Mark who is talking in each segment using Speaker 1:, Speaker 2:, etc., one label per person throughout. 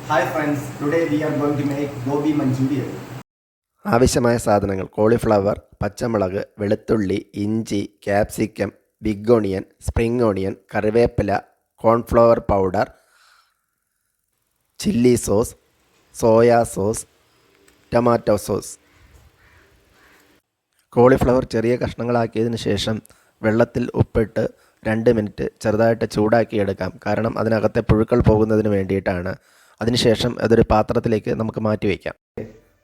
Speaker 1: Hi friends, today we are going to make gobi manchurian.
Speaker 2: ആവശ്യമായ സാധനങ്ങൾ: cauliflower, പച്ചമുളക്, വെളുത്തുള്ളി, ഇഞ്ചി, capsicum, big onion, spring onion, കറിവേപ്പില, cornflour powder, chilli sauce, soya sauce, tomato sauce. Cauliflower ചെറിയ കഷ്ണങ്ങളാക്കിയതിന് ശേഷം വെള്ളത്തിൽ ഉപ്പിട്ട് 2 മിനിറ്റ് ചെറുതായിട്ട് ചൂടാക്കിയെടുക്കാം. കാരണം അതിനകത്തെ പുഴുക്കൾ പോകുന്നതിന് വേണ്ടിയിട്ടാണ്. അതിനുശേഷം അതൊരു പാത്രത്തിലേക്ക് നമുക്ക് മാറ്റി വയ്ക്കാം.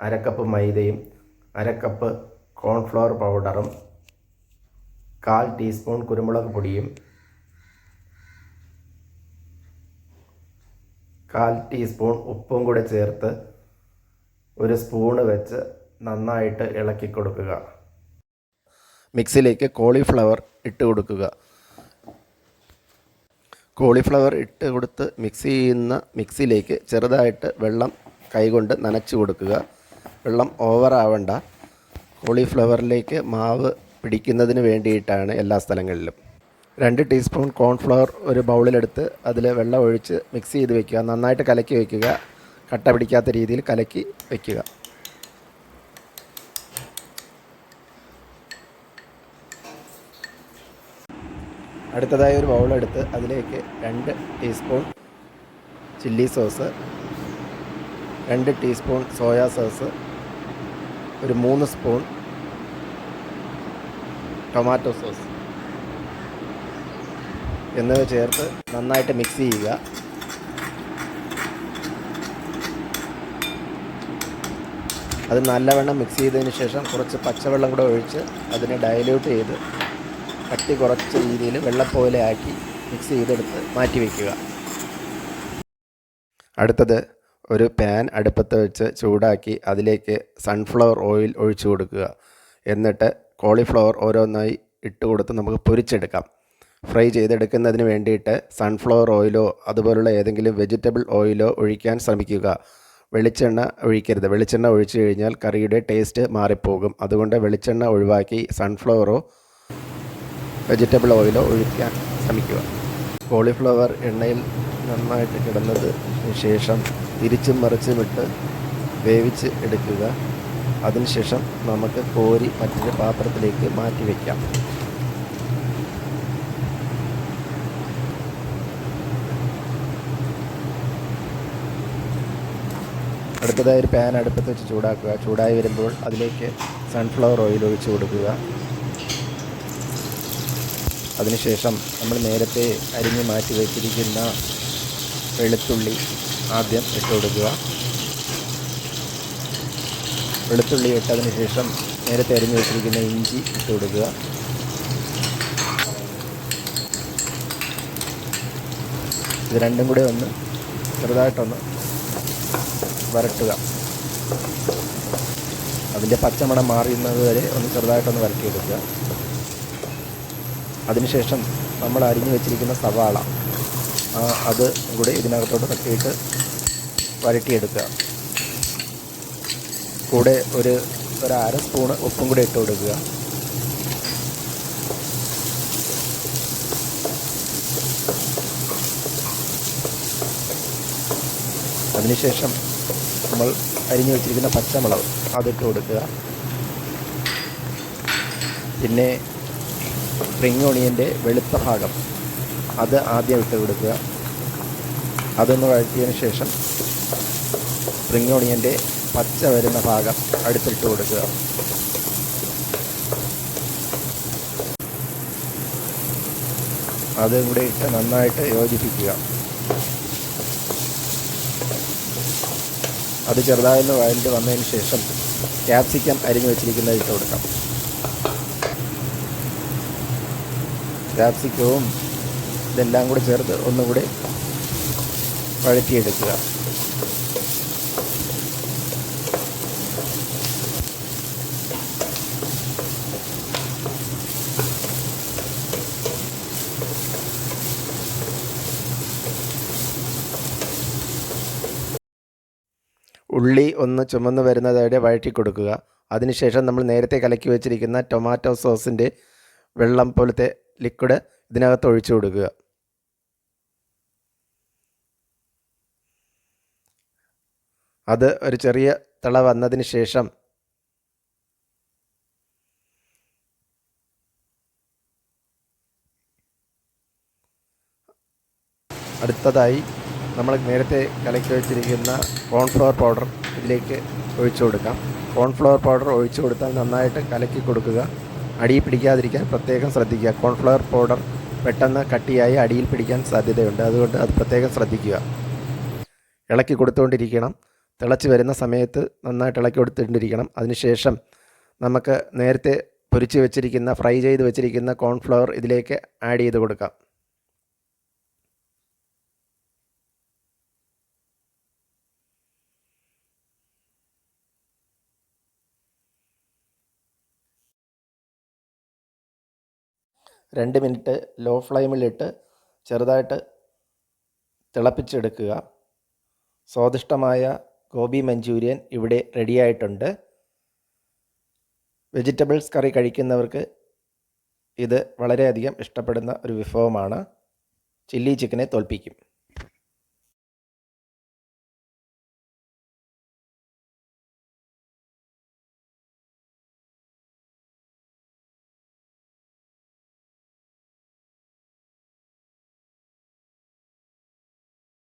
Speaker 2: 1/2 കപ്പ് മൈദയും 1/2 കപ്പ് കോൺഫ്ലവർ പൗഡറും 1/4 ടീസ്പൂൺ കുരുമുളക് പൊടിയും 1/4 ടീസ്പൂൺ ഉപ്പും കൂടെ ചേർത്ത് ഒരു സ്പൂണ് വെച്ച് നന്നായിട്ട് ഇളക്കി കൊടുക്കുക. മിക്സിയിലേക്ക് കോളിഫ്ലവർ ഇട്ട് കൊടുക്കുക. കോളിഫ്ലവർ ഇട്ട് കൊടുത്ത് മിക്സ് ചെയ്യുന്ന മിക്സിയിലേക്ക് ചെറുതായിട്ട് വെള്ളം കൈകൊണ്ട് നനച്ച് കൊടുക്കുക. വെള്ളം ഓവറാവണ്ട. കോളിഫ്ലവറിലേക്ക് മാവ് പിടിക്കുന്നതിന് വേണ്ടിയിട്ടാണ് എല്ലാ സ്ഥലങ്ങളിലും. 2 ടീസ്പൂൺ കോൺഫ്ലവർ ഒരു ബൗളിലെടുത്ത് അതിൽ വെള്ളം ഒഴിച്ച് മിക്സ് ചെയ്ത് വയ്ക്കുക. നന്നായിട്ട് കലക്കി വയ്ക്കുക. കട്ട പിടിക്കാത്ത രീതിയിൽ കലക്കി വയ്ക്കുക. അടുത്തതായി ഒരു ബൗളെടുത്ത് അതിലേക്ക് 2 teaspoon chilli sauce, 2 teaspoon soya sauce, ഒരു 3 സ്പൂൺ ടൊമാറ്റോ സോസ് എന്നിവ ചേർത്ത് നന്നായിട്ട് മിക്സ് ചെയ്യുക. അത് നല്ലവണ്ണം മിക്സ് ചെയ്തതിന് ശേഷം കുറച്ച് പച്ചവെള്ളം കൂടെ ഒഴിച്ച് അതിനെ ഡയല്യൂട്ട് ചെയ്ത് കട്ടി കുറച്ച് രീതിയിൽ വെള്ളപ്പോലെ ആക്കി മിക്സ് ചെയ്തെടുത്ത് മാറ്റി വയ്ക്കുക. അടുത്തത് ഒരു പാൻ അടുപ്പത്ത് വെച്ച് ചൂടാക്കി അതിലേക്ക് സൺഫ്ലവർ ഓയിൽ ഒഴിച്ചു കൊടുക്കുക. എന്നിട്ട് കോളിഫ്ലവർ ഓരോന്നായി ഇട്ട് കൊടുത്ത് നമുക്ക് പൊരിച്ചെടുക്കാം. ഫ്രൈ ചെയ്തെടുക്കുന്നതിന് വേണ്ടിയിട്ട് സൺഫ്ലവർ ഓയിലോ അതുപോലുള്ള ഏതെങ്കിലും വെജിറ്റബിൾ ഓയിലോ ഒഴിക്കാൻ ശ്രമിക്കുക. വെളിച്ചെണ്ണ ഒഴിക്കരുത്. വെളിച്ചെണ്ണ ഒഴിച്ചു കഴിഞ്ഞാൽ കറിയുടെ ടേസ്റ്റ് മാറിപ്പോകും. അതുകൊണ്ട് വെളിച്ചെണ്ണ ഒഴിവാക്കി സൺഫ്ലവറോ വെജിറ്റബിൾ ഓയിലോ ഒഴിക്കാൻ ശ്രമിക്കുക. കോളിഫ്ലവർ എണ്ണയിൽ നന്നായിട്ട് കിടന്നതിന് ശേഷം തിരിച്ചും മറിച്ചുമിട്ട് വേവിച്ച് എടുക്കുക. അതിനുശേഷം നമുക്ക് കോരി മറ്റൊരു പാത്രത്തിലേക്ക് മാറ്റി വയ്ക്കാം. അടുത്തതായി ഒരു പാൻ അടുപ്പത്ത് വെച്ച് ചൂടാക്കുക. ചൂടായി വരുമ്പോൾ അതിലേക്ക് സൺഫ്ലവർ ഓയിൽ ഒഴിച്ചു കൊടുക്കുക. അതിനുശേഷം നമ്മൾ നേരത്തെ അരിഞ്ഞ് മാറ്റി വച്ചിരിക്കുന്ന വെളുത്തുള്ളി ആദ്യം ഇട്ട് കൊടുക്കുക. വെളുത്തുള്ളി ഇട്ടതിന് ശേഷം നേരത്തെ അരിഞ്ഞ് വെച്ചിരിക്കുന്ന ഇഞ്ചി ഇട്ട് കൊടുക്കുക. ഇത് രണ്ടും കൂടെ ഒന്ന് ചെറുതായിട്ടൊന്ന് വരട്ടുക. അതിൻ്റെ പച്ചമണം മാറുന്നത് വരെ ഒന്ന് ചെറുതായിട്ടൊന്ന് വരട്ടിയെടുക്കുക. അതിനുശേഷം നമ്മൾ അരിഞ്ഞു വെച്ചിരിക്കുന്ന സവാള അത് കൂടെ ഇതിനകത്തോട്ട് തട്ടിയിട്ട് വരട്ടിയെടുക്കുക. കൂടെ ഒരു 1/2 സ്പൂണ് ഉപ്പും കൂടെ ഇട്ട് കൊടുക്കുക. അതിനുശേഷം നമ്മൾ അരിഞ്ഞു വെച്ചിരിക്കുന്ന പച്ചമുളക് അതിട്ട് കൊടുക്കുക. പിന്നെ സ്പ്രിംഗ് ഓണിയൻ്റെ വെളുത്ത ഭാഗം അത് ആദ്യം ഇട്ട് കൊടുക്കുക. അതൊന്ന് വഴറ്റിയതിന് ശേഷം സ്പ്രിംഗ് ഓണിയൻ്റെ പച്ച വരുന്ന ഭാഗം അടുത്തിട്ട് കൊടുക്കുക. അതും കൂടെ ഇട്ട് നന്നായിട്ട് യോജിപ്പിക്കുക. അത് ചെറുതായൊന്ന് വഴറ്റി വന്നതിന് ശേഷം ക്യാപ്സിക്കം അരിഞ്ഞു വെച്ചിരിക്കുന്നത് ഇട്ട് കൊടുക്കാം. ക്യാപ്സിക്കവും ഇതെല്ലാം കൂടി ചേർത്ത് ഒന്നുകൂടി വഴറ്റിയെടുക്കുക. ഉള്ളി ഒന്ന് ചുമന്ന് വരുന്നതോടെ വഴറ്റി കൊടുക്കുക. അതിനുശേഷം നമ്മൾ നേരത്തെ കലക്കി വെച്ചിരിക്കുന്ന ടൊമാറ്റോ സോസിൻ്റെ വെള്ളം പോലത്തെ ലിക്വിഡ് ഇതിനകത്ത് ഒഴിച്ചു കൊടുക്കുക. അത് ഒരു ചെറിയ തിള വന്നതിന് ശേഷം അടുത്തതായി നമ്മൾ നേരത്തെ കലക്കി വെച്ചിരിക്കുന്ന കോൺഫ്ലവർ പൗഡർ ഇതിലേക്ക് ഒഴിച്ചു കൊടുക്കാം. കോൺഫ്ലവർ പൗഡർ ഒഴിച്ചു കൊടുത്താൽ നന്നായിട്ട് കലക്കി കൊടുക്കുക. അടിയിൽ പിടിക്കാതിരിക്കാൻ പ്രത്യേകം ശ്രദ്ധിക്കുക. കോൺഫ്ലവർ പൗഡർ പെട്ടെന്ന് കട്ടിയായി അടിയിൽ പിടിക്കാൻ സാധ്യതയുണ്ട്. അതുകൊണ്ട് അത് പ്രത്യേകം ശ്രദ്ധിക്കുക. ഇളക്കി കൊടുത്തുകൊണ്ടിരിക്കണം. തിളച്ച് വരുന്ന സമയത്ത് നന്നായിട്ട് ഇളക്കി കൊടുത്തുകൊണ്ടിരിക്കണം. അതിനുശേഷം നമുക്ക് നേരത്തെ പൊരിച്ച് വെച്ചിരിക്കുന്ന ഫ്രൈ ചെയ്ത് വെച്ചിരിക്കുന്ന കോൺഫ്ലവർ ഇതിലേക്ക് ആഡ് ചെയ്ത് കൊടുക്കാം. രണ്ട് മിനിറ്റ് ലോ ഫ്ലെയിമിലിട്ട് ചെറുതായിട്ട് തിളപ്പിച്ചെടുക്കുക. സ്വാദിഷ്ടമായ ഗോബി മഞ്ചൂരിയൻ ഇവിടെ റെഡിയായിട്ടുണ്ട്. വെജിറ്റബിൾസ് കറി കഴിക്കുന്നവർക്ക് ഇത് വളരെയധികം ഇഷ്ടപ്പെടുന്ന ഒരു വിഭവമാണ്. ചില്ലി ചിക്കനെ തോൽപ്പിക്കും.